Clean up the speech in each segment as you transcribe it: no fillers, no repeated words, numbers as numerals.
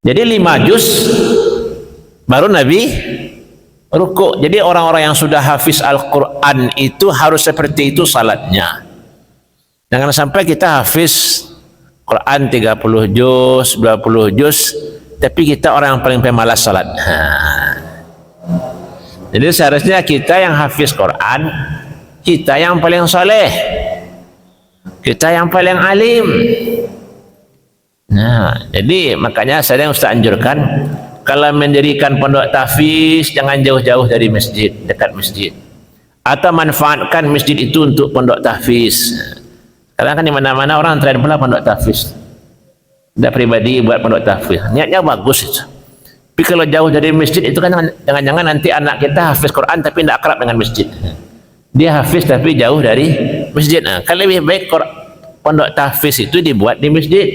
Jadi 5 juz baru Nabi rukuk. Jadi orang-orang yang sudah hafiz Al-Quran itu harus seperti itu salatnya. Jangan sampai kita hafiz Quran 30 juz, 20 juz, tapi kita orang yang paling pemalas salat. Jadi seharusnya kita yang hafiz Quran, kita yang paling soleh, kita yang paling alim. Nah, jadi makanya saya yang Ustaz anjurkan, kalau mendirikan pondok tahfiz jangan jauh-jauh dari masjid, dekat masjid. Atau manfaatkan masjid itu untuk pondok tahfiz. Karena kan di mana-mana orang tren pula pondok tahfiz. Dia pribadi buat pondok tahfiz. Niatnya bagus itu. Tapi kalau jauh dari masjid itu kan jangan-jangan nanti anak kita hafiz Quran tapi tidak akrab dengan masjid. Dia hafiz tapi jauh dari masjid. Nah, kalau lebih baik pondok tahfiz itu dibuat di masjid.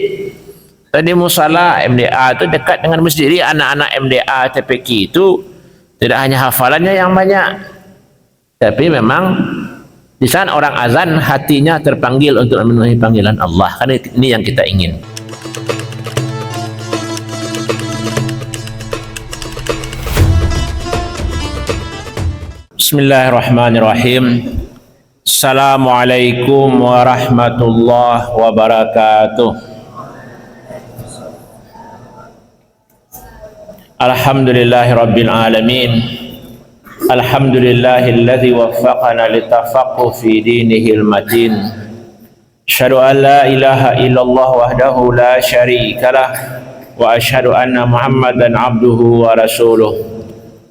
Di musala MDA itu dekat dengan masjid. Jadi anak-anak MDA TPQ itu tidak hanya hafalannya yang banyak, tapi memang di sana orang azan hatinya terpanggil untuk memenuhi panggilan Allah. Karena ini yang kita ingin. Bismillahirrahmanirrahim. Assalamualaikum warahmatullahi wabarakatuh. Alhamdulillahi Rabbil Alamin. Alhamdulillahilladzi waffaqana litafaqquh fi dinihil matin. Asyhadu an la ilaha illallah wahdahu la syarikalah wa asyhadu anna Muhammadan abduhu wa rasuluh.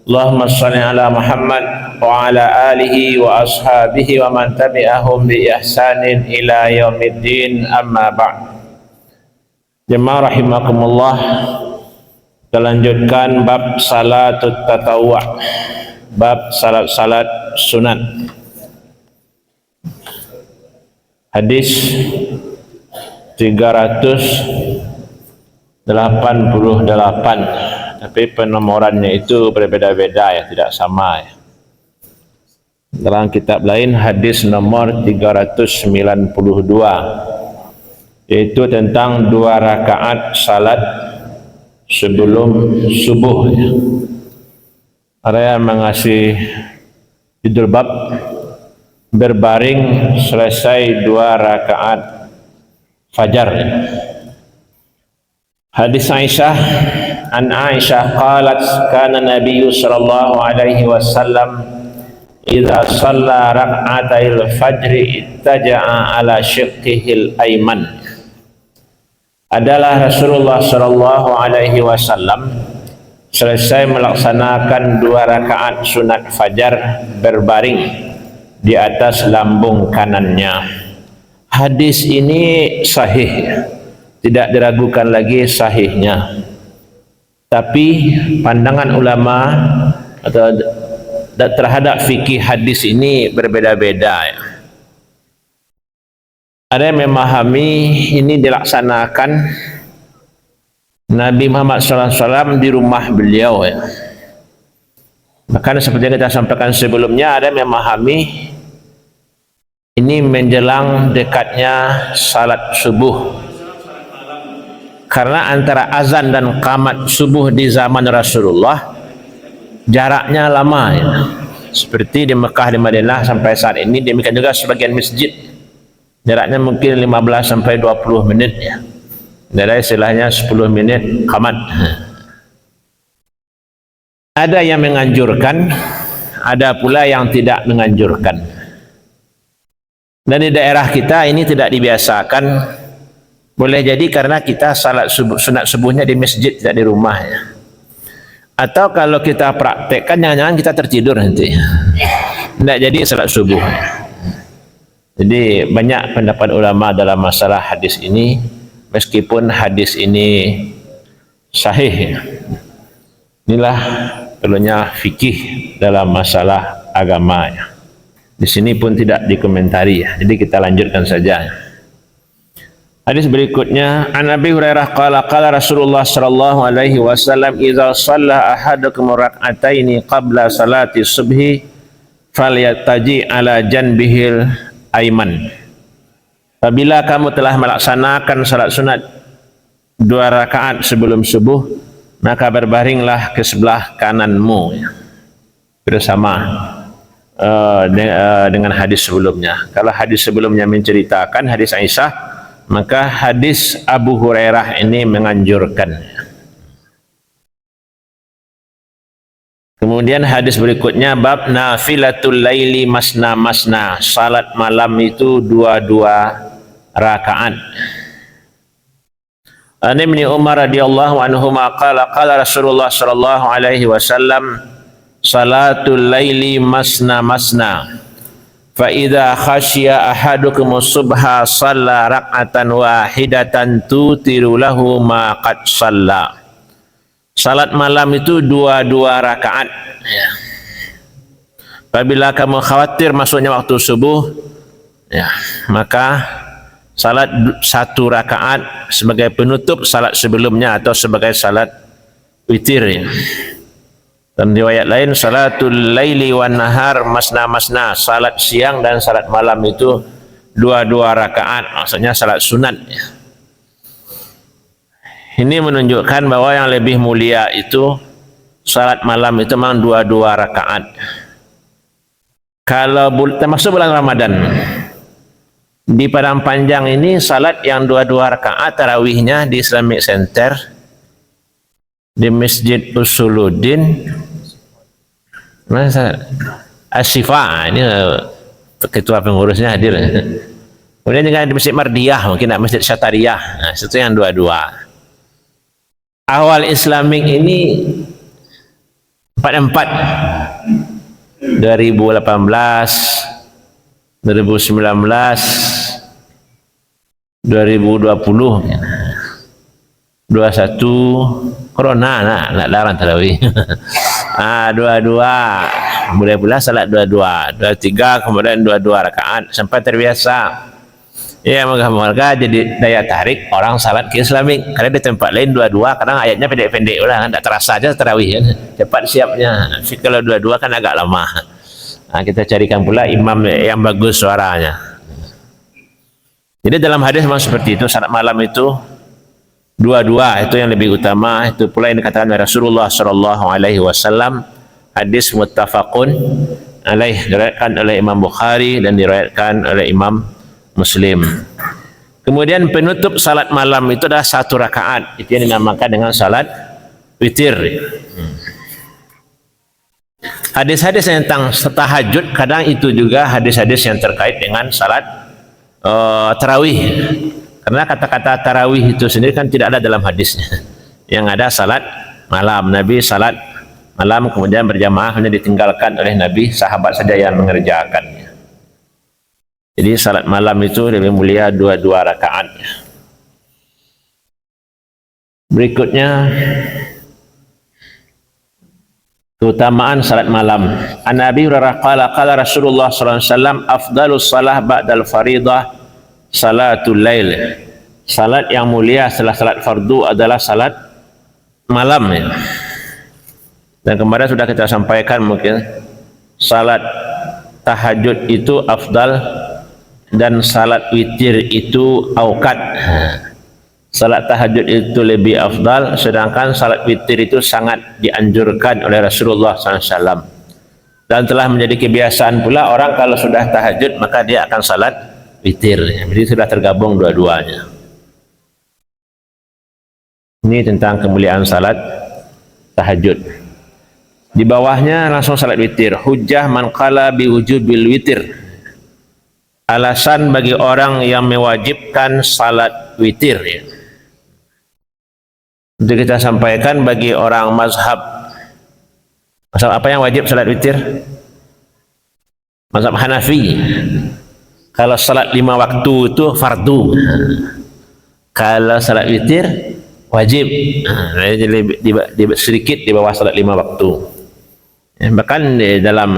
Allahumma shalli ala Muhammad wa ala alihi wa ashabihi wa man tabi'ahum bi ihsanin ila yaumiddin, amma ba'd. Jemaah rahimakumullah, kita lanjutkan bab salatut tatawwu', bab salat-salat sunat. Hadis 388, tapi penomorannya itu berbeda-beda ya, tidak sama ya. Dalam kitab lain hadis nomor 392, yaitu tentang 2 rakaat salat sebelum subuh. Ada yang mengasih judul bab berbaring selesai 2 rakaat fajar. Hadis Aisyah, an Aisyah qalat kana Nabi sallallahu alaihi wasallam idza shalla rak'atail fajri ittaja'a ala shiqqihil ayman. Adalah Rasulullah sallallahu alaihi wasallam selesai melaksanakan 2 rakaat sunat fajar berbaring di atas lambung kanannya. Hadis ini sahih, tidak diragukan lagi sahihnya. Tapi pandangan ulama atau terhadap fikih hadis ini berbeda-beda ya. Ada yang memahami ini dilaksanakan Nabi Muhammad SAW di rumah beliau ya. Bahkan seperti yang kita sampaikan sebelumnya, ada yang memahami ini menjelang dekatnya salat subuh. Karena antara azan dan qamat subuh di zaman Rasulullah jaraknya lama ya. Seperti di Mekah, di Madinah sampai saat ini, demikian juga sebagian masjid jaraknya mungkin 15 sampai 20 menit ya. Dari istilahnya 10 menit qamat. Ada yang menganjurkan, ada pula yang tidak menganjurkan. Dan di daerah kita ini tidak dibiasakan. Boleh jadi karena kita salat subuh, sunat subuhnya di masjid, tidak di rumah ya. Atau kalau kita praktekkan, jangan-jangan kita tertidur nanti. Tidak jadi salat subuh. Jadi banyak pendapat ulama dalam masalah hadis ini, meskipun hadis ini sahih. Inilah perlunya fikih dalam masalah agama. Di sini pun tidak dikomentari ya. Jadi kita lanjutkan saja. Hadis berikutnya, an Abi Hurairah qala qala Rasulullah sallallahu alaihi wasallam idza shalla ahadukum rak'ataini qabla salati subhi falyataji ala janbihil aiman. Apabila kamu telah melaksanakan salat sunat 2 rakaat sebelum subuh, maka berbaringlah ke sebelah kananmu, bersama dengan hadis sebelumnya. Kalau hadis sebelumnya menceritakan hadis Aisyah, maka hadis Abu Hurairah ini menganjurkan. Kemudian hadis berikutnya, bab nafilatul laili masna masna, salat malam itu dua-dua rakaat. An Ibnu Umar radhiyallahu anhu qala qala Rasulullah sallallahu alaihi wasallam, salatul laili masna masna, fa idza khasyiya ahadukum subha shalla rak'atan wahidatan tutiru lahu ma qad shalla. Salat malam itu dua-dua rakaat. Ya. Apabila kamu khawatir masuknya waktu subuh, ya, maka salat satu rakaat sebagai penutup salat sebelumnya atau sebagai salat witir. Ya. Dan riwayat lain, salatul laili wan nahar masna masna, salat siang dan salat malam itu dua-dua rakaat, maksudnya salat sunat. Ya. Ini menunjukkan bahwa yang lebih mulia itu salat malam itu memang dua-dua rakaat. Kalau termasuk bulan Ramadan, di Padang Panjang ini salat yang dua-dua rakaat tarawihnya di Islamic Center, di Masjid Usuluddin, Asyifa, ini ketua pengurusnya hadir. Kemudian juga di Masjid Mardiyah, mungkin Masjid Syatariyah, nah, itu yang dua-dua. Awal Islamik ini 44, 2018, 2019, 2020, 21, corona, nak larang tarawih. Dua-dua, mulai pula salat dua-dua, 23, kemudian dua-dua rakaat sampai terbiasa. Ya, moga-moga jadi daya tarik orang salat ke Islamik. Karena di tempat lain dua-dua, kadang ayatnya pendek-pendek lah, kan, tak terasa aja tarawih kan, cepat siapnya. Tapi kalau dua-dua kan agak lama. Nah, kita carikan pula imam yang bagus suaranya. Jadi dalam hadis memang seperti itu, salat malam itu dua-dua, itu yang lebih utama. Itu pula yang dikatakan oleh Rasulullah sallallahu alaihi wasallam, hadis muttafaqun alaih, diriwayatkan oleh Imam Bukhari dan diriwayatkan oleh Imam Muslim. Kemudian penutup salat malam itu adalah satu rakaat, itu yang dinamakan dengan salat witir. Hadis-hadis tentang tahajud kadang itu juga hadis-hadis yang terkait dengan salat tarawih. Karena kata-kata tarawih itu sendiri kan tidak ada dalam hadisnya. Yang ada salat malam, Nabi salat malam kemudian berjamaah, hanya ditinggalkan oleh Nabi, sahabat saja yang mengerjakannya. Jadi salat malam itu lebih mulia dua-dua rakaat. Berikutnya keutamaan salat malam. An Abi Hurairah qala qala Rasulullah sallallahu alaihi wasallam, afdalus salah ba'dal faridah salatul lail. Salat yang mulia setelah salat fardu adalah salat malam. Ya. Dan kemarin sudah kita sampaikan, mungkin salat tahajud itu afdal dan salat witir itu auqat. Salat tahajud itu lebih afdal, sedangkan salat witir itu sangat dianjurkan oleh Rasulullah SAW. Dan telah menjadi kebiasaan pula orang kalau sudah tahajud maka dia akan salat witir. Jadi sudah tergabung dua-duanya. Ini tentang kemuliaan salat tahajud. Di bawahnya langsung salat witir. Hujjah man qala bi wujubil witir. Alasan bagi orang yang mewajibkan salat witir. Ya. Untuk kita sampaikan bagi orang mazhab apa yang wajib salat witir? Mazhab Hanafi. Kalau salat 5 waktu itu fardu. Kalau salat witir wajib. Sedikit di bawah salat 5 waktu. Ya, bahkan di dalam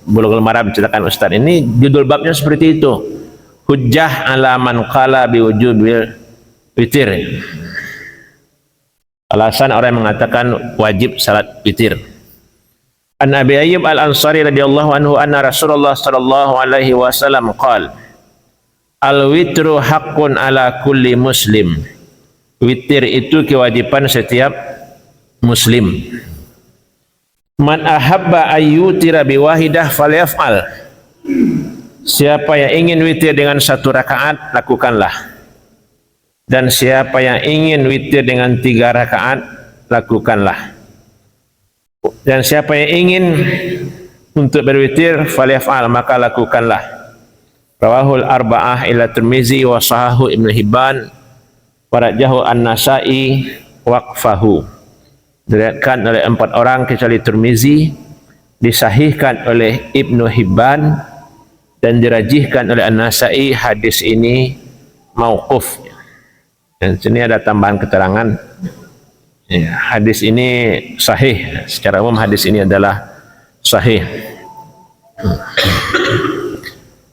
Bulughul Maram menceritakan Ustaz ini, judul babnya seperti itu. Hujjah ala man qala biwujubil witir. Alasan orang yang mengatakan wajib salat witir. An Abi Ayyub Al-Ansari radhiyallahu anhu anna Rasulullah sallallahu alaihi wasallam qala, al-witru haqqun ala kulli muslim. Witir itu kewajiban setiap Muslim. Man ahabba ayyutira biwahidah falyaf'al. Siapa yang ingin witir dengan satu rakaat, lakukanlah. Dan siapa yang ingin witir dengan 3 rakaat, lakukanlah. Dan siapa yang ingin untuk berwitir, falyaf'al, maka lakukanlah. Rawahul arba'ah ila Tirmizi wa sahahu Ibnu Hibban wa rajahu An-Nasa'i waqfahu. Diriwayatkan oleh 4 orang kecuali Tirmizi, disahihkan oleh Ibnu Hibban dan dirajihkan oleh An-Nasa'i. Hadis ini mauquf. Dan sini ada tambahan keterangan. Ya, hadis ini sahih. Secara umum hadis ini adalah sahih.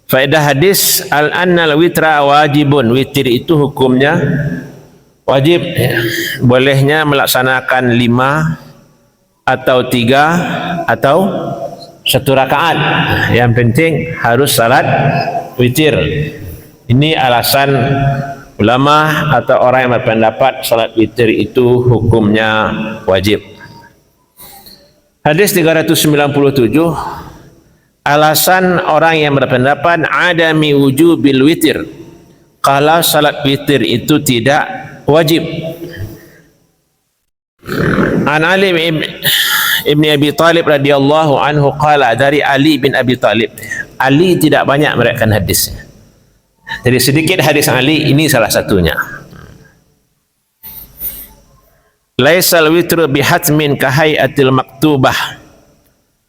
Faedah hadis al-annal witra wajibun. Witir itu hukumnya wajib. Bolehnya melaksanakan 5 atau 3 atau 1 rakaat. Yang penting harus salat witir. Ini alasan ulama atau orang yang berpendapat salat witir itu hukumnya wajib. Hadis 397, alasan orang yang berpendapat adami wujubil witir, kalau salat witir itu tidak wajib. An Ali ibn Abi Talib radhiyallahu anhu qala, dari Ali bin Abi Talib. Ali tidak banyak meriwayatkan hadis. Jadi sedikit hadis Ali, ini salah satunya. Laisal witru bihatmin kahayatil maktubah,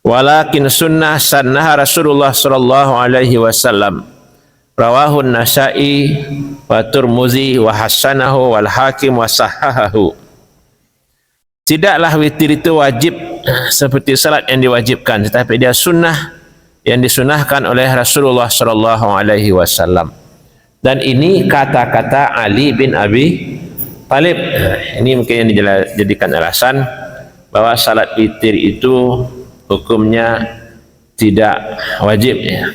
walakin sunnah sannaha Rasulullah sallallahu alaihi wasallam. Rawahu An-Nasa'i wa Tirmizi wa hasanahu wal Hakim wa sahahahu. Tidaklah witir itu wajib seperti salat yang diwajibkan, tetapi dia sunnah yang disunahkan oleh Rasulullah sallallahu alaihi wasallam. Dan ini kata-kata Ali bin Abi Talib. Ini mungkin yang dijadikan alasan bahwa salat witir itu hukumnya tidak wajib, ya.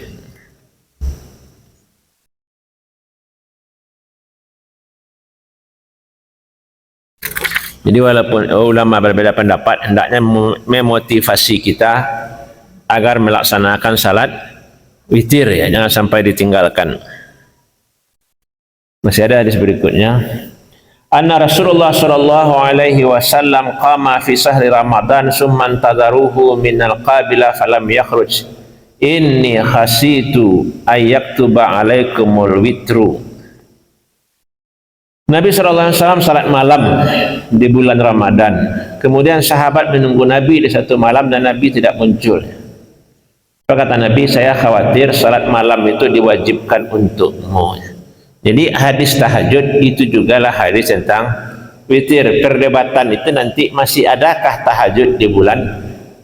Jadi walaupun ulama berbeda pendapat, hendaknya memotivasi kita agar melaksanakan salat witir, ya, jangan sampai ditinggalkan. Masih ada hadis berikutnya. Anna Rasulullah sallallahu alaihi wasallam qama fi sahri Ramadan summa antadharuhu minal qabila falam yakhruj. Inni khasitu ayyaktuba alaikumul witru. Nabi sallallahu alaihi wasallam salat malam di bulan Ramadan. Kemudian sahabat menunggu Nabi di satu malam dan Nabi tidak muncul. Kata Nabi, saya khawatir salat malam itu diwajibkan untukmu. Jadi hadis tahajud itu jugalah hadis tentang witir. Perdebatan itu nanti masih adakah tahajud di bulan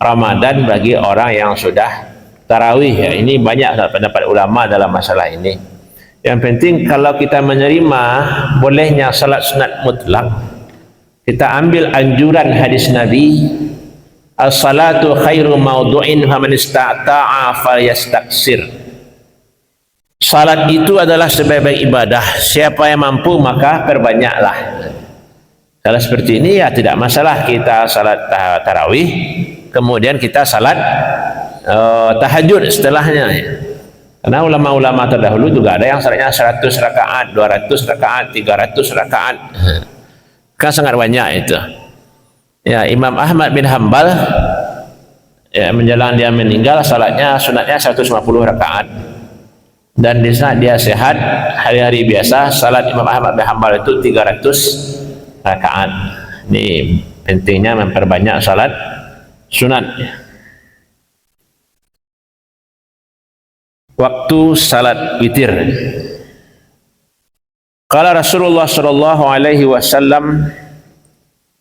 Ramadan bagi orang yang sudah tarawih, ya. Ini banyak pendapat ulama dalam masalah ini. Yang penting kalau kita menerima bolehnya salat sunat mutlak, kita ambil anjuran hadis Nabi, as-salatu khairu mawdu'in faman istata'a falyastaksir. Salat itu adalah sebaik-baik ibadah. Siapa yang mampu maka perbanyaklah. Kalau seperti ini ya tidak masalah kita salat tarawih, kemudian kita salat tahajud setelahnya, ya. Karena ulama-ulama terdahulu juga ada yang salatnya 100 rakaat, 200 rakaat, 300 rakaat. Kan sangat banyak itu. Ya, Imam Ahmad bin Hanbal, ya, menjelang dia meninggal salatnya sunatnya 150 rakaat. Dan di saat dia sehat, hari-hari biasa, salat Imam Ahmad bin Hanbal itu 300 rakaat. Ini pentingnya memperbanyak salat sunat. Waktu salat witir. Qala Rasulullah sallallahu alaihi wasallam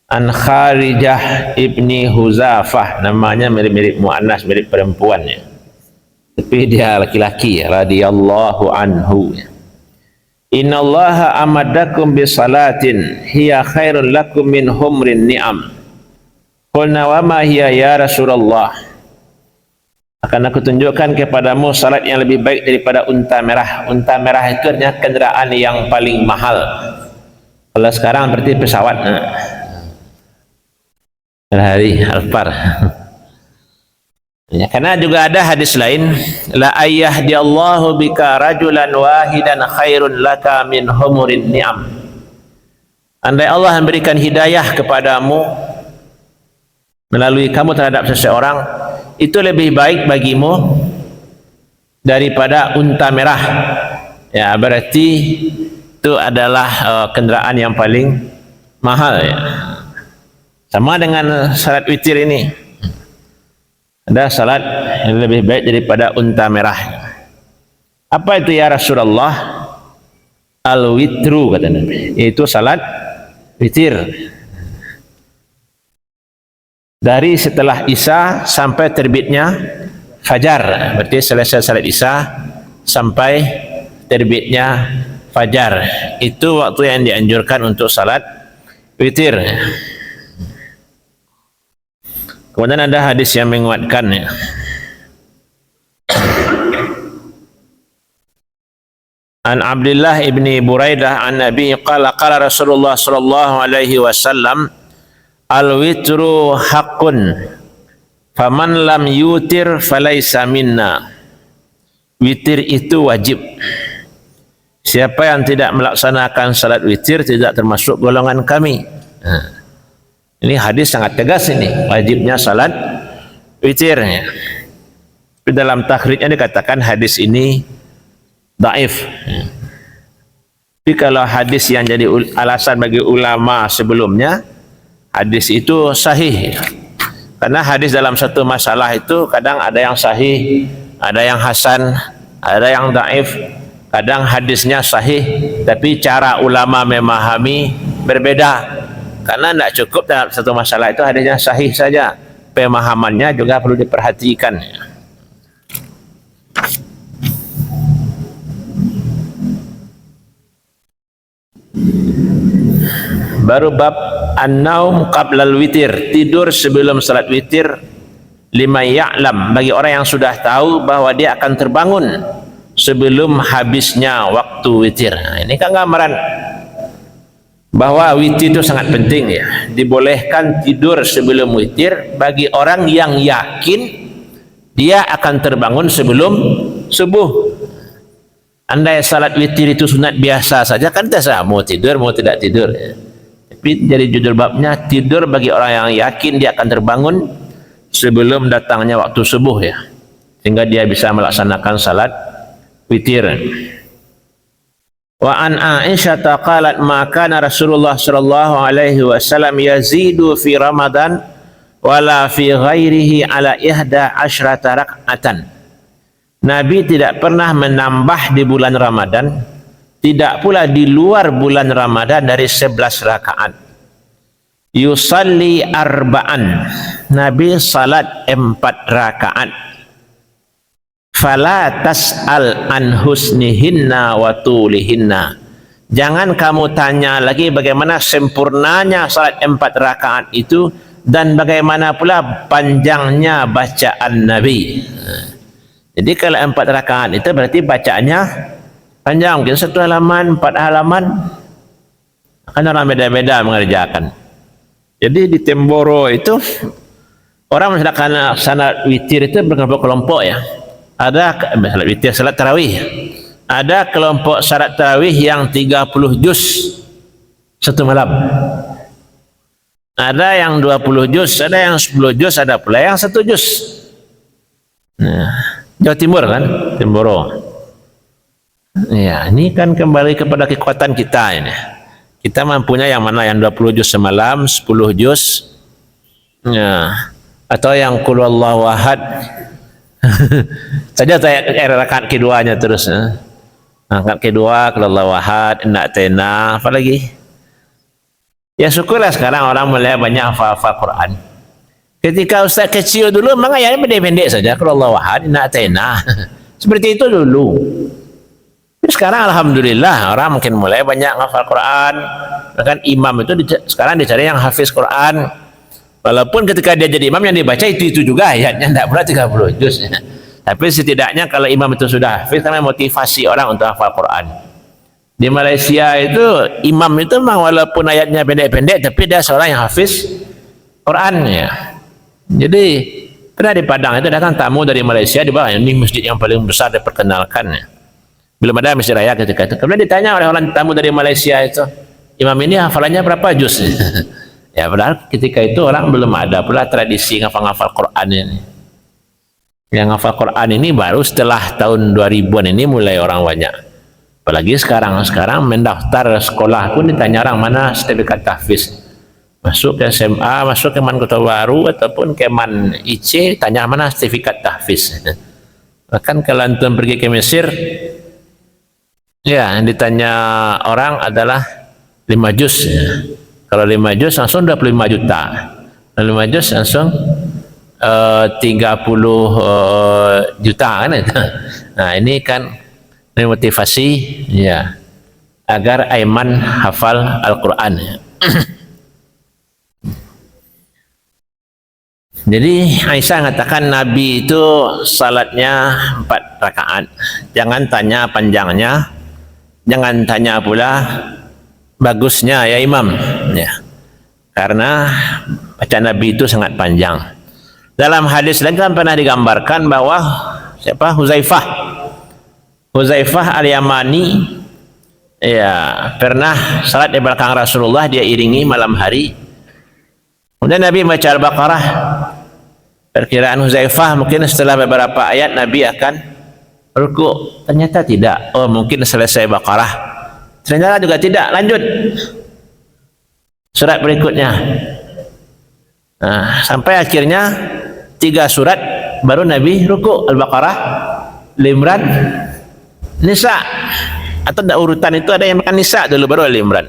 an Kharijah ibni Huzafah, namanya mirip-mirip muannas, mirip perempuan, ya. Tapi dia laki-laki, radhiyallahu anhu. Innallaha amadakum bisalatin hiya khairun lakum min humrin ni'am. Qulna wa ma hiya ya Rasulullah? Akan aku tunjukkan kepadamu salat yang lebih baik daripada unta merah. Unta merah itu adalah kendaraan yang paling mahal. Kalau sekarang berarti pesawat. Hari Al-Far. Ya, karena juga ada hadis lain, la ayyahdiallahu bika rajulan wahidan khairun laka min humurin ni'am. Andai Allah memberikan hidayah kepadamu melalui kamu terhadap seseorang, itu lebih baik bagimu daripada unta merah. Ya, berarti itu adalah kenderaan yang paling mahal, ya. Sama dengan salat witir ini. Ada salat yang lebih baik daripada unta merah. Apa itu ya Rasulullah? Al-witru, kata Nabi. Itu salat witir. Dari setelah Isya sampai terbitnya fajar. Berarti selesai salat Isya sampai terbitnya fajar. Itu waktu yang dianjurkan untuk salat witir. Kemudian ada hadis yang menguatkannya. An Abdullah ibni Buraidah an Nabi qala qala Rasulullah sallallahu alaihi wasallam al-witru haqqun faman lam yutir falaysa minna. Witir itu wajib. Siapa yang tidak melaksanakan salat witir tidak termasuk golongan kami. Ini hadis sangat tegas ini, wajibnya salat witir. Di dalam takhrijnya dikatakan hadis ini dhaif. Tapi kalau hadis yang jadi alasan bagi ulama sebelumnya, hadis itu sahih. Karena hadis dalam satu masalah itu kadang ada yang sahih, ada yang hasan, ada yang dhaif. Kadang hadisnya sahih, tapi cara ulama memahami berbeda. Karena tidak cukup dalam satu masalah itu hadisnya sahih saja, pemahamannya juga perlu diperhatikan. Baru bab an-naum qablal witir, tidur sebelum salat witir, liman ya'lam, bagi orang yang sudah tahu bahwa dia akan terbangun sebelum habisnya waktu witir. Nah, ini kan gambaran bahwa witir itu sangat penting, ya. Dibolehkan tidur sebelum witir bagi orang yang yakin dia akan terbangun sebelum subuh. Andai salat witir itu sunat biasa saja kan terserah mau tidur mau tidak tidur, ya. Tapi jadi judul babnya tidur bagi orang yang yakin dia akan terbangun sebelum datangnya waktu subuh, ya, sehingga dia bisa melaksanakan salat witir. Wa an Aisyah qalat ma kana Rasulullah sallallahu alaihi wasallam yazidu fi Ramadan wala fi ghairihi ala 11 rak'atan. Nabi tidak pernah menambah di bulan Ramadan, tidak pula di luar bulan Ramadan dari 11 rakaat. Yusalli arba'an, Nabi salat 4 rakaat. Fala tas'al an husnihinna wa tulihinna, jangan kamu tanya lagi bagaimana sempurnanya salat 4 rakaat itu dan bagaimana pula panjangnya bacaan Nabi. Jadi kalau 4 rakaat itu berarti bacaannya panjang, mungkin 1 halaman, 4 halaman. Kan orang beda-beda mengerjakan. Jadi di Temboro itu orang melaksanakan salat witir itu berkelompok-kelompok, ya. Ada salat witir, salat tarawih. Ada kelompok salat tarawih yang 30 juz satu malam. Ada yang 20 juz, ada yang 10 juz, ada pula yang 1 juz. Nah, Jawa Timur kan, Temboro. Ya, ini kan kembali kepada kekuatan kita ini. Kita mampunya yang mana, yang 20 juz semalam, 10 juz. Ya, atau yang qul huwallahu ahad. Saja rakaat keduanya terus, ya. Rakaat kedua qul huwallahu ahad, inna atayna, apa lagi? Ya syukurlah sekarang orang mulai banyak hafal Quran. Ketika ustaz kecil dulu memang ayatnya pendek-pendek saja, qul huwallahu ahad, inna atayna. Seperti itu dulu. Tapi sekarang alhamdulillah orang mungkin mulai banyak hafal Quran. Bahkan imam itu sekarang dicari yang hafiz Quran. Walaupun ketika dia jadi imam yang dibaca itu juga ayatnya, tidak pula 30 juz. Tapi setidaknya kalau imam itu sudah hafiz, karena motivasi orang untuk hafal Quran. Di Malaysia itu imam itu memang walaupun ayatnya pendek-pendek, tapi dia seorang yang hafiz Qurannya. Jadi pernah di Padang itu datang tamu dari Malaysia, di bawah ini masjid yang paling besar diperkenalkan. Belum ada masjid raya ketika itu. Kemudian ditanya oleh orang tamu dari Malaysia itu, imam ini hafalannya berapa juz? Ya padahal ketika itu orang belum ada pula tradisi ngafal-ngafal Quran ini. Yang ngafal Quran ini baru setelah tahun 2000-an ini mulai orang banyak. Apalagi sekarang mendaftar sekolah pun ditanya orang mana sertifikat tahfiz. Masuk ke SMA, masuk ke Man Kota Baru ataupun ke Man IC, tanya mana sertifikat tahfiz. Bahkan kalau antum pergi ke Mesir, ya yang ditanya orang adalah 5 juz. Kalau 5 juz langsung 25 juta. 5 juz langsung 30 juta kan itu. Nah, ini kan motivasi ya agar Aiman hafal Al-Qur'an. Jadi Aisyah mengatakan Nabi itu salatnya 4 rakaat. Jangan tanya panjangnya, jangan tanya pula bagusnya ya imam, ya. Karena bacaan Nabi itu sangat panjang. Dalam hadis lain kan pernah digambarkan bahwa siapa? Huzaifah Al-Yamani ya pernah salat di belakang Rasulullah, dia iringi malam hari. Kemudian Nabi baca Al-Baqarah. Perkiraan Huzaifah mungkin setelah beberapa ayat Nabi akan ruku. Ternyata tidak. Oh, mungkin selesai Baqarah. Ternyata juga tidak. Lanjut surat berikutnya. Nah, sampai akhirnya 3 surat baru Nabi ruku. Al-Baqarah, Al-Imran, Nisa. Atau urutan itu ada yang makan Nisa dulu baru Al-Imran.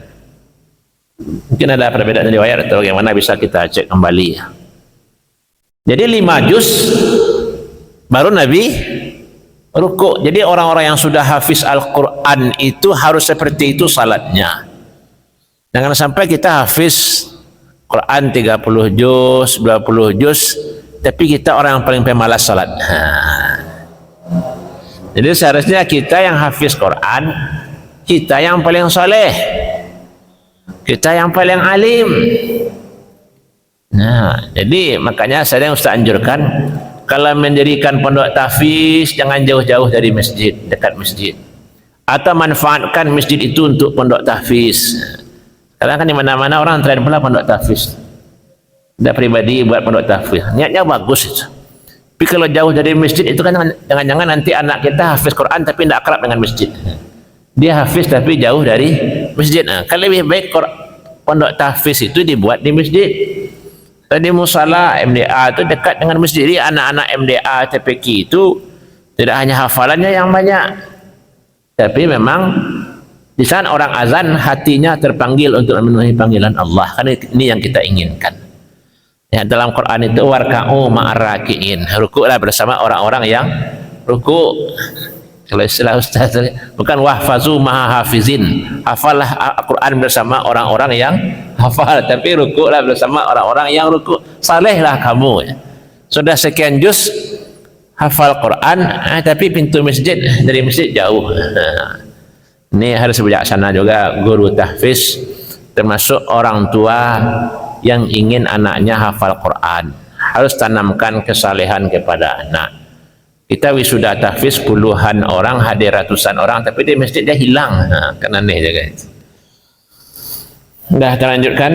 Mungkin ada perbedaan riwayat atau bagaimana, bisa kita cek kembali. Jadi 5 juz baru Nabi ruku. Jadi orang-orang yang sudah hafiz Al-Quran itu harus seperti itu salatnya. Jangan sampai kita hafiz Quran 30 juz, 20 juz, tapi kita orang yang paling pemalas salat. Jadi seharusnya kita yang hafiz Quran, kita yang paling soleh, kita yang paling alim. Nah, jadi makanya saya yang Ustaz anjurkan, kalau mendirikan pondok tahfiz jangan jauh-jauh dari masjid, dekat masjid. Atau manfaatkan masjid itu untuk pondok tahfiz. Karena kan di mana-mana orang tren pula pondok tahfiz. Tidak pribadi buat pondok tahfiz. Niatnya bagus itu. Tapi kalau jauh dari masjid itu kan jangan-jangan nanti anak kita hafiz Quran tapi tidak akrab dengan masjid. Dia hafiz tapi jauh dari masjid. Nah, kan lebih baik pondok tahfiz itu dibuat di masjid. Tadi musala MDA itu dekat dengan masjid. Jadi anak-anak MDA TPQ itu tidak hanya hafalannya yang banyak, tapi memang di sana orang azan hatinya terpanggil untuk memenuhi panggilan Allah. Karena ini yang kita inginkan. Ya, dalam Quran itu warka'u ma'arraki'in, rukuklah bersama orang-orang yang rukuk. Kalau istilah Ustaz bukan wahfazu maha hafizin, hafallah Al-Quran bersama orang-orang yang hafal, tapi rukuklah bersama orang-orang yang rukuk. Salehlah kamu, sudah sekian juz hafal Quran, tapi pintu masjid dari masjid jauh. Ini harus bijaksana juga guru tahfiz, termasuk orang tua yang ingin anaknya hafal Quran, harus tanamkan kesalehan kepada anak. Kita wisuda tahfiz puluhan orang, hadir ratusan orang, tapi di masjid dia hilang. Kan aneh juga itu. Dah terlanjutkan.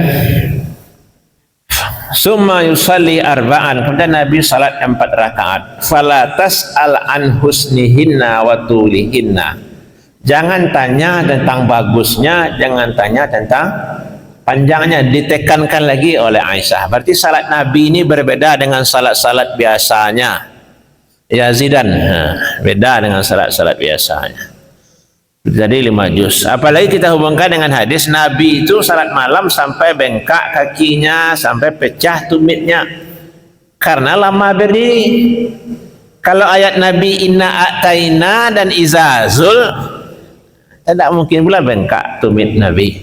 Summa yusalli arba'an. Kemudian Nabi salat 4 rakaat. Fala tas'al an husnihinna wa tulihinna. Jangan tanya tentang bagusnya, jangan tanya tentang panjangnya. Ditekankan lagi oleh Aisyah. Berarti salat Nabi ini berbeda dengan salat-salat biasanya. Yazidan, beda dengan salat-salat biasanya. Jadi 5 juz. Apalagi kita hubungkan dengan hadis Nabi itu salat malam sampai bengkak kakinya, sampai pecah tumitnya karena lama berdiri. Kalau ayat Nabi inna a'taina dan izazul, tidak mungkin pula bengkak tumit Nabi.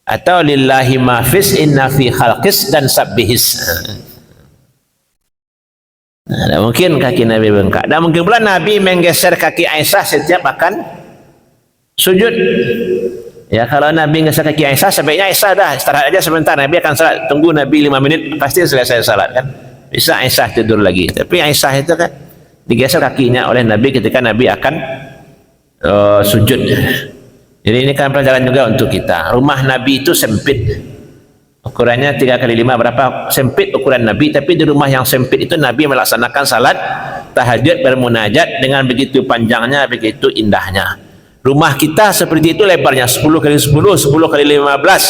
Atau lillahi mafis inna fi khalqis dan sabbihis. Tidak mungkin kaki Nabi bengkak. Dan mungkin pula Nabi menggeser kaki Aisyah setiap akan sujud. Ya, kalau Nabi ngesar kaki Aisyah, sebaiknya Aisyah dah istirahat aja sebentar, Nabi akan salat. Tunggu Nabi 5 menit, pasti selesai salat kan. Bisa Aisyah tidur lagi. Tapi Aisyah itu kan digeser kakinya oleh Nabi ketika Nabi akan sujud. Jadi ini kan pelajaran juga untuk kita. Rumah Nabi itu sempit. Ukurannya 3x5 berapa? Sempit ukuran Nabi, tapi di rumah yang sempit itu Nabi melaksanakan salat tahajud bermunajat dengan begitu panjangnya, begitu indahnya. Rumah kita seperti itu lebarnya 10x10, 10x15.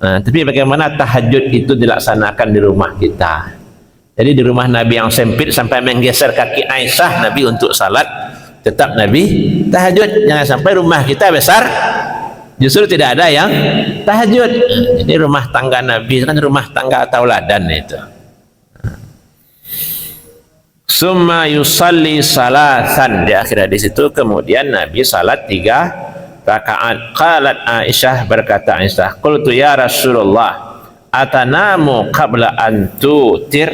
Nah, tapi bagaimana tahajud itu dilaksanakan di rumah kita? Jadi di rumah Nabi yang sempit sampai menggeser kaki Aisyah Nabi untuk salat, tetap Nabi tahajud. Jangan sampai rumah kita besar justru tidak ada yang tahajud. Jadi rumah tangga Nabi kan rumah tangga tauladan itu. Summa yusalli salasan, di akhir hadis itu kemudian Nabi salat 3 rakaat. Qalat Aisyah, berkata Aisyah, qultu ya Rasulullah atanamu qabla an tutir,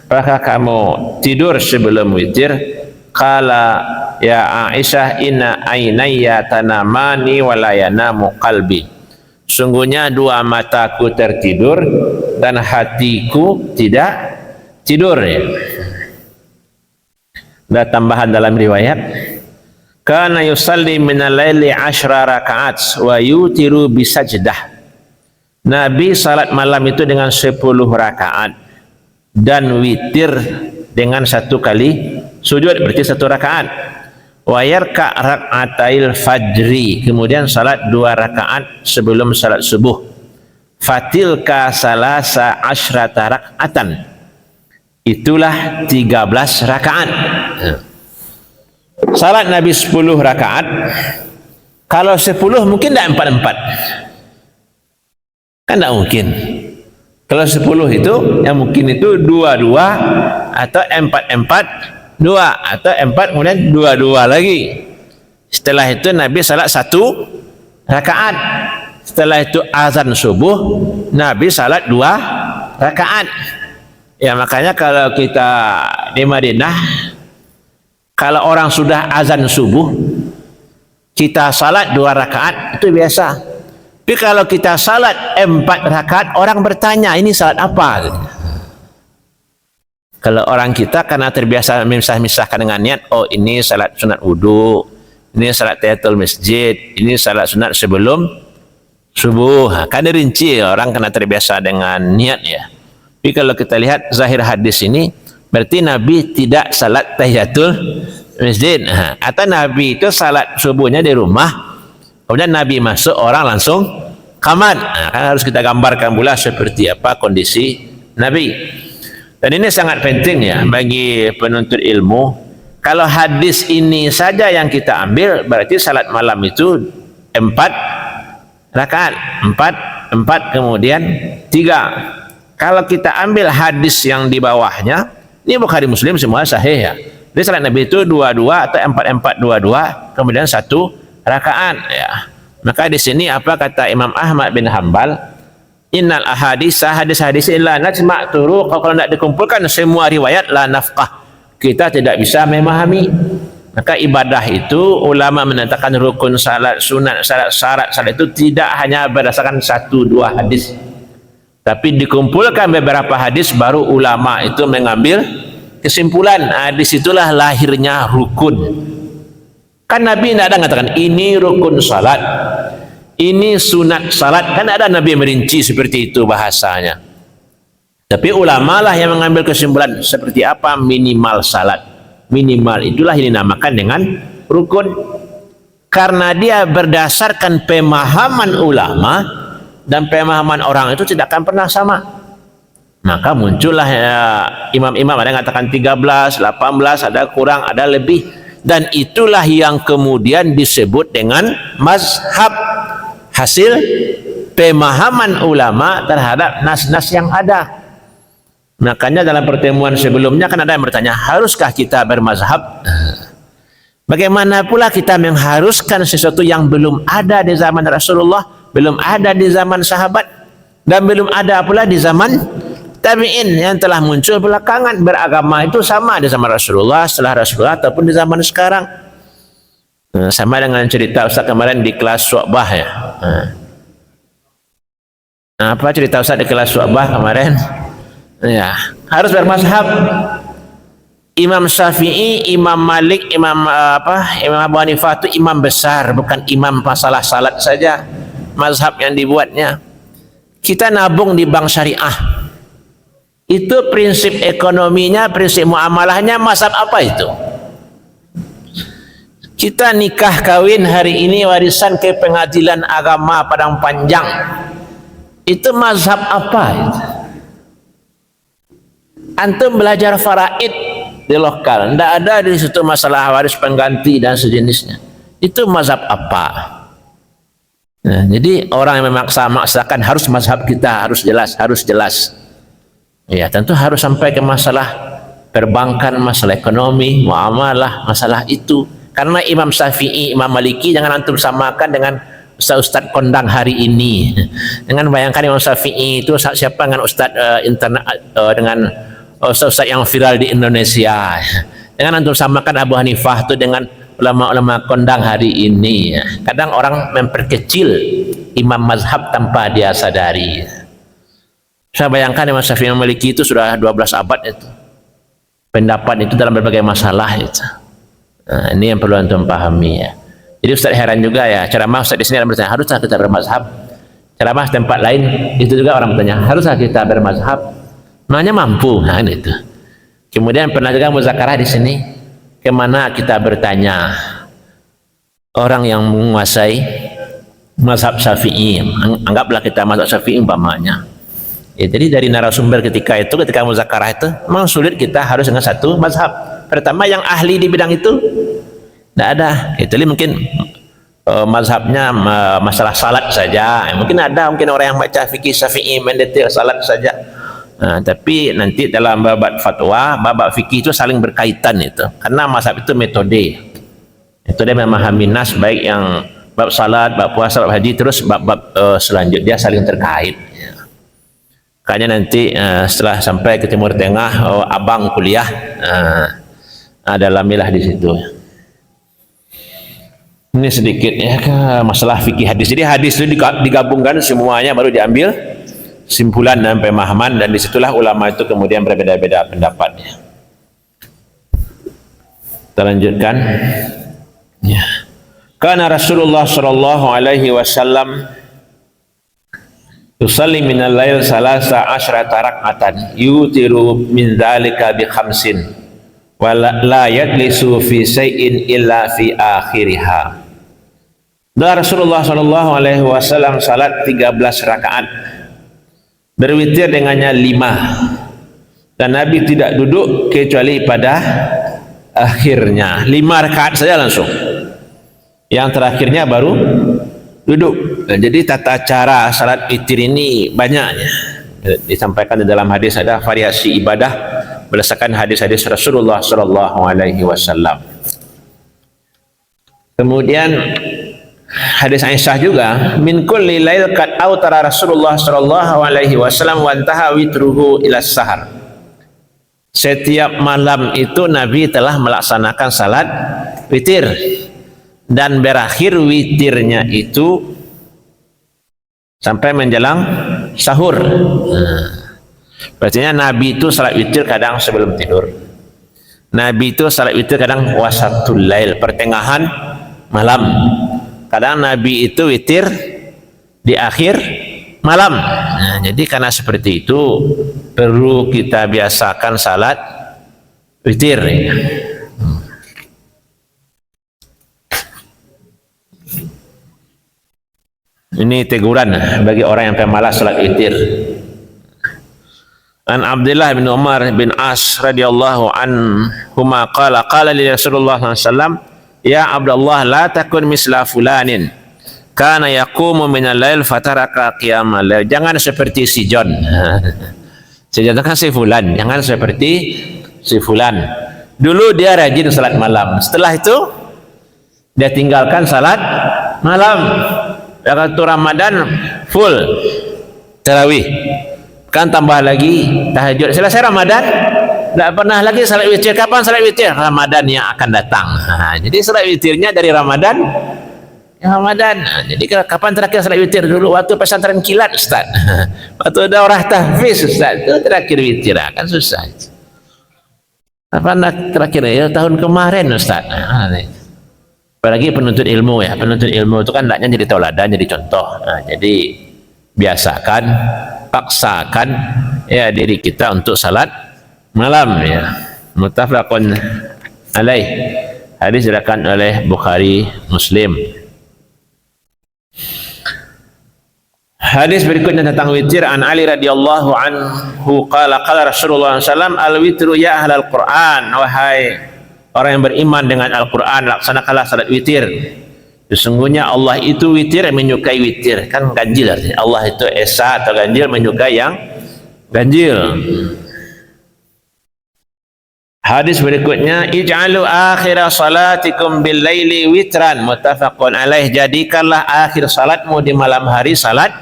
apakah kamu tidur sebelum witir? Qala ya Aisyah inna ainayya tanamani wa la yanamu qalbi, sungguhnya 2 mataku tertidur dan hatiku tidak tidur. Ya. Ada tambahan dalam riwayat, kana yusalli minal laili 10 rakaat wa yutiru bisajdah. Nabi salat malam itu dengan 10 rakaat dan witir dengan 1 kali sujud, berarti 1 rakaat. Wa yarka rak'atail fajri, kemudian salat 2 rakaat sebelum salat subuh. Fatilka salasa asyrata rak'atan, itulah 13 rakaat. Salat Nabi 10 rakaat. Kalau 10 mungkin tidak 4-4, kan tidak mungkin. Kalau 10 itu yang mungkin itu 2-2 atau 4-4, 2 atau 4 kemudian 2-2 lagi. Setelah itu Nabi salat 1 rakaat. Setelah itu azan subuh, Nabi salat 2 rakaat. Ya, makanya kalau kita di Madinah, kalau orang sudah azan subuh, kita salat 2 rakaat itu biasa. Tapi kalau kita salat 4 rakaat, orang bertanya, ini salat apa? Kalau orang kita karena terbiasa memisah-misahkan dengan niat, oh ini salat sunat wudu, ini salat tahiyatul masjid, ini salat sunat sebelum subuh. Kan dirinci, orang karena terbiasa dengan niat ya. Tapi kalau kita lihat zahir hadis ini, berarti Nabi tidak salat tahiyatul masjid. Atau Nabi itu salat subuhnya di rumah, kemudian Nabi masuk, orang langsung kamar. Kan harus kita gambarkan pula seperti apa kondisi Nabi. Dan ini sangat penting ya bagi penuntut ilmu. Kalau hadis ini saja yang kita ambil, berarti salat malam itu 4 rakaat. 4 kemudian 3. Kalau kita ambil hadis yang di bawahnya, ini Bukhari Muslim semua sahih ya. Jadi salat Nabi itu 2-2 atau 4-4, 2-2, kemudian 1 rakaat ya. Maka di sini apa kata Imam Ahmad bin Hanbal? Innal ahadisa, hadis-hadis la najma' turuq, kalau tidak dikumpulkan semua riwayat la nafqah, kita tidak bisa memahami. Maka ibadah itu ulama menetapkan rukun salat, sunat salat, syarat salat itu tidak hanya berdasarkan 1-2 hadis, tapi dikumpulkan beberapa hadis baru ulama itu mengambil kesimpulan. Di situlah lahirnya rukun. Kan Nabi tidak ada mengatakan ini rukun salat, ini sunat salat, kan ada Nabi merinci seperti itu bahasanya. Tapi ulama lah yang mengambil kesimpulan seperti apa minimal salat. Minimal itulah yang dinamakan dengan rukun, karena dia berdasarkan pemahaman ulama, dan pemahaman orang itu tidak akan pernah sama. Maka muncullah imam-imam, ada yang mengatakan 13, 18, ada kurang, ada lebih, dan itulah yang kemudian disebut dengan mazhab, hasil pemahaman ulama terhadap nas-nas yang ada. Makanya dalam pertemuan sebelumnya kan ada yang bertanya, haruskah kita bermazhab? Bagaimana pula kita mengharuskan sesuatu yang belum ada di zaman Rasulullah, belum ada di zaman sahabat, dan belum ada pula di zaman tabi'in yang telah muncul belakangan. Beragama itu sama di zaman Rasulullah, setelah Rasulullah, ataupun di zaman sekarang. Sama dengan cerita Ustaz kemarin di kelas Su'bah ya. Apa cerita Ustaz di kelas Su'bah kemarin? Ya, harus bermazhab. Imam Syafi'i, Imam Malik, Imam Abu Hanifah itu imam besar, bukan imam masalah salat saja. Mazhab yang dibuatnya. Kita nabung di bank syariah. Itu prinsip ekonominya, prinsip muamalahnya mazhab apa itu? Kita nikah kawin hari ini warisan ke pengadilan agama Padang Panjang. Itu mazhab apa itu? Antum belajar faraid di lokal, tidak ada di situ masalah waris pengganti dan sejenisnya. Itu mazhab apa? Nah, jadi orang yang memaksa-maksakan harus mazhab kita harus jelas. Ya, tentu harus sampai ke masalah perbankan, masalah ekonomi, muamalah, masalah itu. Karena Imam Syafi'i, Imam Maliki jangan antum samakan dengan Ustaz kondang hari ini. Dengan bayangkan Imam Syafi'i itu siapa dengan Ustaz internet dengan Ustaz yang viral di Indonesia. Jangan antum samakan Abu Hanifah itu dengan ulama-ulama kondang hari ini. Kadang orang memperkecil imam mazhab tanpa dia sadari. Saya bayangkan Imam Syafi'i yang memiliki itu sudah 12 abad itu. Pendapat itu dalam berbagai masalah itu. Nah, ini yang perlu antum pahami ya. Jadi Ustaz heran juga ya, ceramah Ustaz di sini orang bertanya, haruskah kita bermazhab? Ceramah tempat lain itu juga orang bertanya, haruskah kita bermazhab? Maknanya mampu, nah itu. Kemudian pernah juga muzakarah di sini, kemana kita bertanya orang yang menguasai mazhab Syafi'i, anggaplah kita mazhab Syafi'i umpamanya. Ya, jadi dari narasumber ketika muzakarah itu, memang sulit kita harus dengan satu mazhab. Pertama yang ahli di bidang itu tidak ada. Jadi mungkin mazhabnya masalah salat saja. Mungkin orang yang baca fikih Syafi'i mendetail salat saja. Nah, tapi nanti dalam bab fatwa, bab fikih itu saling berkaitan itu. Karena mazhab itu metode memahami nas, baik yang bab salat, bab puasa, bab haji, terus bab selanjutnya saling terkait. Makanya nanti setelah sampai ke Timur Tengah, abang kuliah, dalamilah di situ. Ini sedikit ya masalah fikih hadis. Jadi hadis itu digabungkan semuanya baru diambil simpulan dan pemahaman, dan disitulah ulama itu kemudian berbeda-beda pendapatnya. Kita lanjutkan. Ya. Karena Rasulullah sallallahu alaihi wasallam yusalli minal lail salasa asyrata rak'atan yutiru min dzalika bi khamsin wa la yajlisu fi syai'in illa fi akhiriha. Dan Rasulullah sallallahu alaihi wasallam salat 13 rakaat, berwitir dengannya 5, dan Nabi tidak duduk kecuali pada akhirnya. 5 rakaat saja langsung, yang terakhirnya baru duduk. Dan jadi tata cara salat witir ini banyaknya disampaikan di dalam hadis. Ada variasi ibadah berdasarkan hadis-hadis Rasulullah sallallahu alaihi wasallam. Kemudian hadis Aisyah juga, min kulli lail qad autara Rasulullah sallallahu alaihi wasallam wa intaha witruhu ila sahar. Setiap malam itu Nabi telah melaksanakan salat witir, dan berakhir witirnya itu sampai menjelang sahur. Berarti Nabi itu salat witir kadang sebelum tidur. Nabi itu salat witir kadang wasatul lail, pertengahan malam. Kadang Nabi itu witir di akhir malam. Nah, jadi karena seperti itu perlu kita biasakan salat witir. Ini teguran bagi orang yang pemalas salat witir. An Abdullah bin Umar bin As radhiyallahu anhuma qala li Rasulullah sallallahu alaihi wasallam, ya Abdullah la takun misla fulanin kana yaqumu minal lail fataraka qiyamal lail. Jangan seperti si John. Si John kan si fulan, jangan seperti si fulan. Dulu dia rajin salat malam, setelah itu dia tinggalkan salat malam. Waktu Ramadan full tarawih, kan tambah lagi tahajud. Selesai Ramadan Tak pernah lagi salat witir. Kapan salat witir? Ramadan yang akan datang. Jadi salat witirnya dari Ramadan Ramadan. Jadi kapan terakhir salat witir? Dulu waktu pesantren kilat, Ustaz. Waktu daurah tahfiz, Ustaz. Itu terakhir witir. Kan susah. Kapan terakhir? Ya, tahun kemarin, Ustaz. Apalagi penuntut ilmu ya. Penuntut ilmu itu kan hendaknya jadi tauladan, jadi contoh. Jadi biasakan, paksakan ya diri kita untuk salat malam ya. Muttafaqun alaih. Hadis diriwayatkan oleh Bukhari, Muslim. Hadis berikutnya tentang witir. An Ali radhiyallahu anhu qala qala Rasulullah SAW, al-witru ya ahlal Quran, wahai orang yang beriman dengan Al-Quran, laksanakanlah salat witir. Sesungguhnya Allah itu witir, menyukai witir. Kan ganjil artinya. Allah itu esa atau ganjil, menyukai yang ganjil. Hadis berikutnya, ij'alu akhira salatikum bil laili witran, muttafaqun alaih. Jadikanlah akhir salatmu di malam hari salat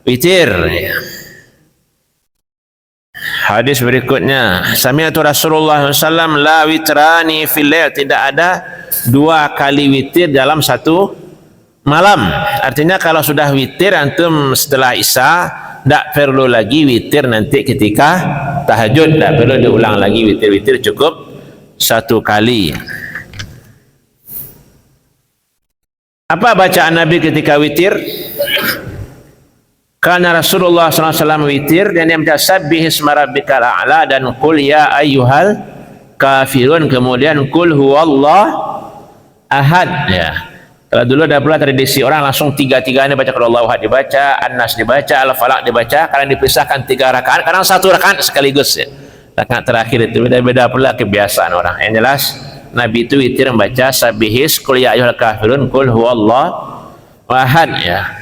witir. Hadis berikutnya, sami'tu Rasulullah SAW la witrani fil lail, tidak ada dua kali witir dalam satu malam. Artinya kalau sudah witir antum setelah Isya, tidak perlu lagi witir nanti ketika tahajud, tidak perlu diulang lagi witir-witir, cukup satu kali. Apa bacaan Nabi ketika witir? Karena Rasulullah SAW witir dan dia membaca sabbihisma rabbikal a'la dan qul ya ayyuhal kafirun, kemudian qul huwallah ahad ya. Kalau dulu ada pula tradisi orang langsung tiga-tiganya baca qul huwallahu ahad dibaca, An-Nas dibaca, Al-Falaq dibaca, kadang dipisahkan 3 rakaat, kadang 1 rakaat sekaligus ya. Rakaat terakhir itu beda-beda pula kebiasaan orang. Yang jelas Nabi itu witir membaca sabbihis qul ya ayyuhal kafirun qul huwallahu ahad ya.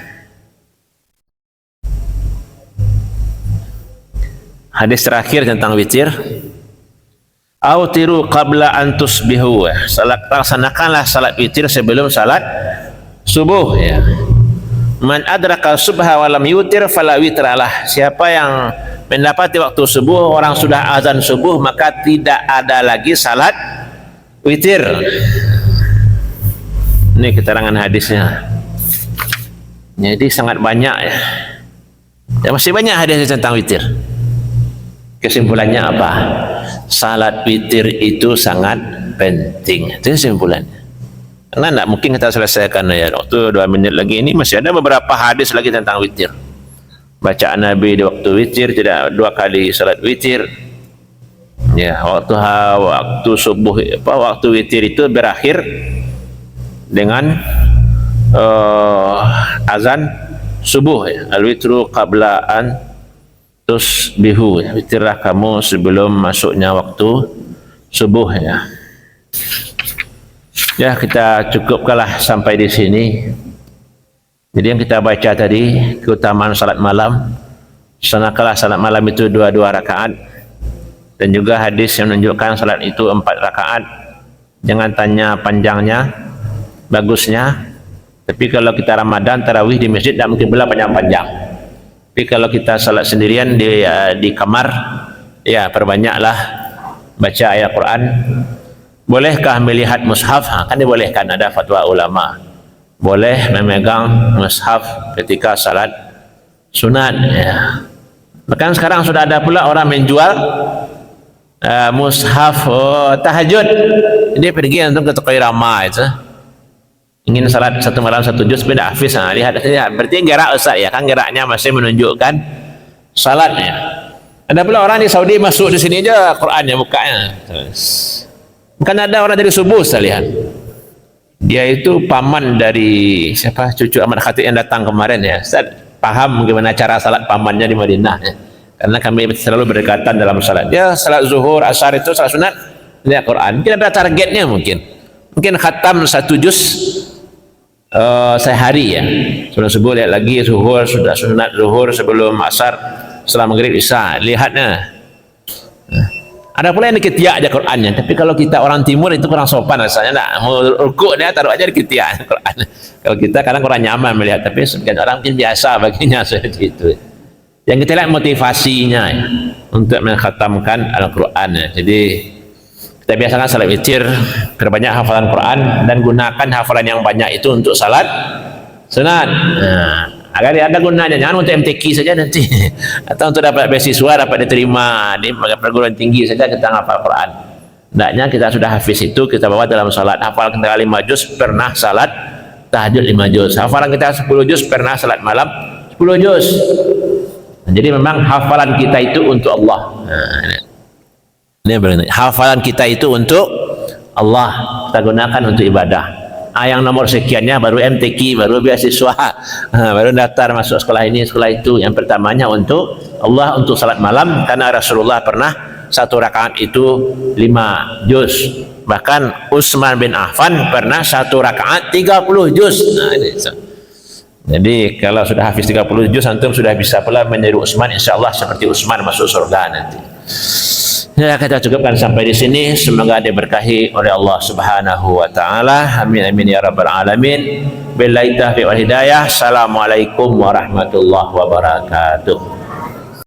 Hadis terakhir tentang witir, autiru qabla an tusbihu, laksanakanlah salat witir sebelum salat subuh ya. Man adraka subha wa lam yutir fala witralah. Siapa yang mendapati waktu subuh, orang sudah azan subuh, maka tidak ada lagi salat witir. Ini keterangan hadisnya. Jadi sangat banyak ya. Masih banyak hadis tentang witir. Kesimpulannya apa? Salat witir itu sangat penting. Itu kesimpulannya. Karena tidak mungkin kita selesaikan ya. Waktu 2 menit lagi ini masih ada beberapa hadis lagi tentang witir. Bacaan Nabi di waktu witir, tidak 2 kali salat witir. Ya, waktu subuh waktu witir itu berakhir dengan azan subuh ya. Al-witru qabla an tusbihu, witirlah kamu sebelum masuknya waktu subuh ya. Ya, kita cukupkanlah sampai di sini. Jadi yang kita baca tadi keutamaan salat malam, sanakanlah salat malam itu 2 rakaat, dan juga hadis yang menunjukkan salat itu 4 rakaat. Jangan tanya panjangnya, bagusnya. Tapi kalau kita Ramadan tarawih di masjid tidak mungkin pula panjang-panjang. Tapi kalau kita salat sendirian di kamar, ya perbanyaklah baca ayat Quran. Bolehkah melihat mushaf? Kan dibolehkan, ada fatwa ulama. Boleh memegang mushaf ketika salat sunat. Ya. Bahkan sekarang sudah ada pula orang menjual mushaf tahajud. Dia pergi untuk ke toko irama itu. Ingin salat 1 malam 1 juz pindah hafiz, lihat berarti gerak Ustaz ya, kan geraknya masih menunjukkan salatnya. Ada pula orang di Saudi masuk di sini aja Qurannya bukanya. Bukan ada orang dari subuh saya lihat. Dia itu paman dari siapa, cucu Ahmad Khatib yang datang kemarin ya. Ustaz paham bagaimana cara salat pamannya di Madinah ya. Karena kami selalu berdekatan dalam salat. Dia salat zuhur, asar itu salat sunat, lihat Quran. Mungkin ada targetnya mungkin khatam 1 juz sehari ya. Sebelum subuh lihat lagi zuhur, sudah sunat zuhur, sebelum asar, setelah maghrib isya, lihatnya. Ada pula yang diketiak aja Qurannya, tapi kalau kita orang timur itu kurang sopan rasanya. Nah, mau rukuk dia taruh aja diketiak Quran. Kalau kita kadang kurang nyaman melihat, tapi sebagian orang mungkin biasa baginya seperti itu. Yang kita lihat motivasinya ya. untuk mengkhatamkan Al-Quran. Jadi kita biasakan salat witir, perbanyak hafalan Quran dan gunakan hafalan yang banyak itu untuk salat sunat. Agar ada gunanya, jangan untuk MTQ saja nanti atau untuk dapat beasiswa, dapat diterima di perguruan tinggi saja kita hafal Quran. Hendaknya kita sudah hafiz itu kita bawa dalam salat. Hafal kita 5 juz pernah salat tahajud 5 juz. Hafalan kita 10 juz pernah salat malam 10 juz. Jadi memang hafalan kita itu untuk Allah. Ini benar. Hafalan kita itu untuk Allah, kita gunakan untuk ibadah. Yang nomor sekiannya baru MTQ, baru beasiswa, baru daftar masuk sekolah ini, sekolah itu. Yang pertamanya untuk Allah, untuk salat malam, karena Rasulullah pernah 1 rakaat itu 5 juz. Bahkan Utsman bin Affan pernah 1 rakaat 30 juz. Jadi kalau sudah hafiz 30 juz, antum sudah bisa pula meniru Utsman, insyaallah seperti Utsman masuk surga nanti. Ya, kita cukupkan sampai di sini. Semoga diberkahi oleh Allah Subhanahu wa taala. Amin amin ya rabbal alamin. Billahi taufiq wal hidayah. Assalamualaikum warahmatullahi wabarakatuh.